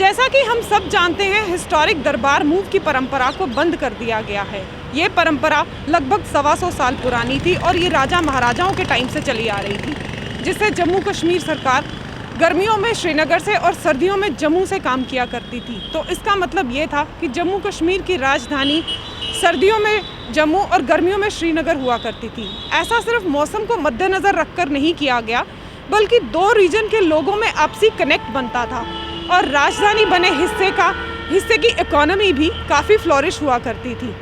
जैसा कि हम सब जानते हैं, हिस्टोरिक दरबार मूव की परंपरा को बंद कर दिया गया है। ये परंपरा लगभग 125 साल पुरानी थी और ये राजा महाराजाओं के टाइम से चली आ रही थी, जिससे जम्मू कश्मीर सरकार गर्मियों में श्रीनगर से और सर्दियों में जम्मू से काम किया करती थी। तो इसका मतलब ये था कि जम्मू कश्मीर की राजधानी सर्दियों में जम्मू और गर्मियों में श्रीनगर हुआ करती थी। ऐसा सिर्फ मौसम को मद्देनज़र रखकर नहीं किया गया, बल्कि दो रीजन के लोगों में आपसी कनेक्ट बनता था और राजधानी बने हिस्से की इकोनॉमी भी काफ़ी फ्लोरिश हुआ करती थी।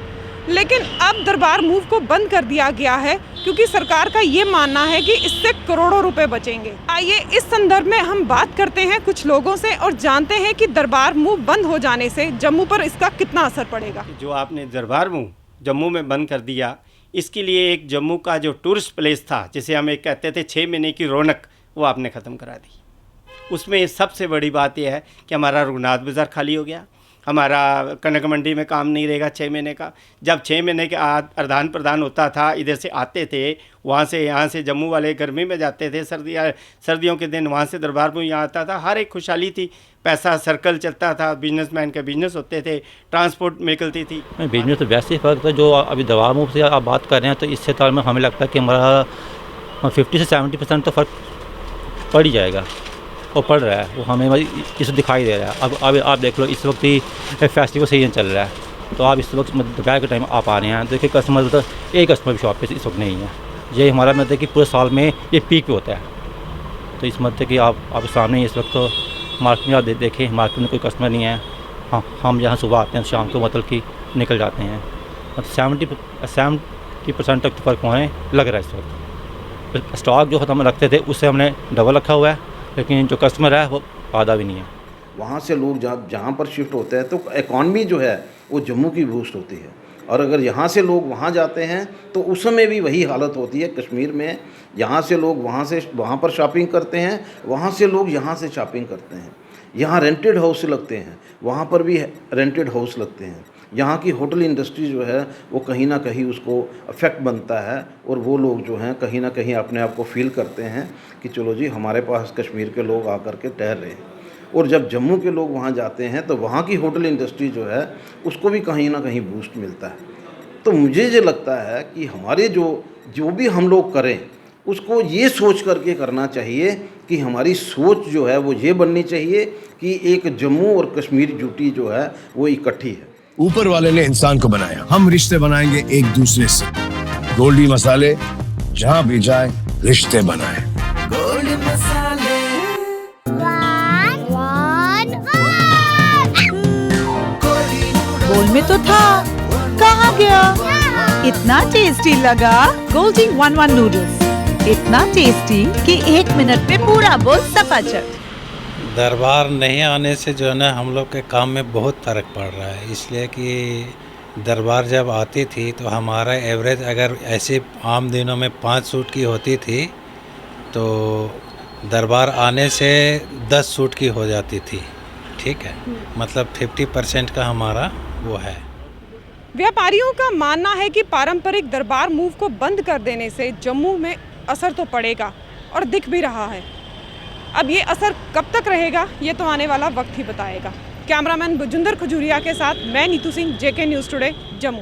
लेकिन अब दरबार मूव को बंद कर दिया गया है क्योंकि सरकार का ये मानना है कि इससे करोड़ों रुपए बचेंगे। आइए इस संदर्भ में हम बात करते हैं कुछ लोगों से और जानते हैं कि दरबार मूव बंद हो जाने से जम्मू पर इसका कितना असर पड़ेगा। जो आपने दरबार मूव जम्मू में बंद कर दिया, इसके लिए एक जम्मू का जो टूरिस्ट प्लेस था, जिसे हम एक कहते थे 6 महीने की रौनक, वो आपने ख़त्म करा दी। उसमें सबसे बड़ी बात यह है कि हमारा रघुनाथ बाज़ार खाली हो गया, हमारा कनक मंडी में काम नहीं रहेगा 6 महीने का। जब 6 महीने के आदान प्रदान होता था, इधर से आते थे, वहाँ से यहाँ से जम्मू वाले गर्मी में जाते थे, सर्दियों के दिन वहाँ से दरबार मूव यहाँ आता था। हर एक खुशहाली थी, पैसा सर्कल चलता था, बिजनेसमैन के बिजनेस होते थे, ट्रांसपोर्ट निकलती थी। बिजनेस तो वैसे ही फ़र्क था। जो अभी दरबार मूव से आप बात कर रहे हैं, तो इससे तो हमें लगता है कि हमारा 50 से 70% तो फ़र्क पड़ ही जाएगा और पड़ रहा है। वो हमें इसमें दिखाई दे रहा है। अब आप देख लो, इस वक्त ही फेस्टिवल सीजन चल रहा है, तो आप इस वक्त दोपहर के टाइम आप आ रहे हैं, देखिए कस्टमर तो एक कस्टमर भी शॉप पे इस वक्त नहीं है। ये हमारा मतलब कि पूरे साल में ये पीक पे होता है। तो इस मतलब कि आप सामने इस वक्त तो मार्केट में आप देखें, मार्केट में कोई कस्टमर नहीं है। हाँ, हम यहाँ सुबह आते हैं, शाम को मतलब कि निकल जाते हैं। मतलब 70% तक फ़र्क होने लग रहा है इस वक्त। स्टॉक जो हम रखते थे उससे हमने डबल रखा हुआ है, लेकिन जो कस्टमर है वो आधा भी नहीं है। वहाँ से लोग जहाँ पर शिफ्ट होते हैं तो इकॉनमी जो है वो जम्मू की बूस्ट होती है, और अगर यहाँ से लोग वहाँ जाते हैं तो उस समय भी वही हालत होती है कश्मीर में। यहाँ से लोग वहाँ पर शॉपिंग करते हैं, वहाँ से लोग यहाँ से शॉपिंग करते हैं। यहाँ रेंटेड हाउस लगते हैं, वहाँ पर भी रेंटेड हाउस लगते हैं। यहाँ की होटल इंडस्ट्री जो है वो कहीं ना कहीं उसको अफेक्ट बनता है, और वो लोग जो हैं कहीं ना कहीं अपने आप को फील करते हैं कि चलो जी, हमारे पास कश्मीर के लोग आकर के ठहर रहे हैं। और जब जम्मू के लोग वहाँ जाते हैं तो वहाँ की होटल इंडस्ट्री जो है उसको भी कहीं ना कहीं बूस्ट मिलता है। तो मुझे ये लगता है कि हमारे जो भी हम लोग करें उसको ये सोच करके करना चाहिए कि हमारी सोच जो है वो ये बननी चाहिए कि एक जम्मू और कश्मीर यूटी जो है वो इकट्ठी है। ऊपर वाले ने इंसान को बनाया, हम रिश्ते बनाएंगे एक दूसरे से। गोल्डी मसाले, जहाँ भी जाए रिश्ते बनाए। गोल्डी मसाले। बोल में तो था, कहाँ गया? इतना टेस्टी लगा गोल्डी 1-1 नूडल्स, इतना टेस्टी कि 1 मिनट में पूरा बोल सफाचट। दरबार नहीं आने से जो है ना, हम लोग के काम में बहुत फ़र्क पड़ रहा है। इसलिए कि दरबार जब आती थी तो हमारा एवरेज अगर ऐसे आम दिनों में 5 सूट की होती थी, तो दरबार आने से 10 सूट की हो जाती थी। ठीक है, मतलब 50% का हमारा वो है। व्यापारियों का मानना है कि पारंपरिक दरबार मूव को बंद कर देने से जम्मू में असर तो पड़ेगा और दिख भी रहा है। अब ये असर कब तक रहेगा, ये तो आने वाला वक्त ही बताएगा। कैमरामैन बुजुंदर खजूरिया के साथ मैं Neetu Singh, JK news today, Jammu.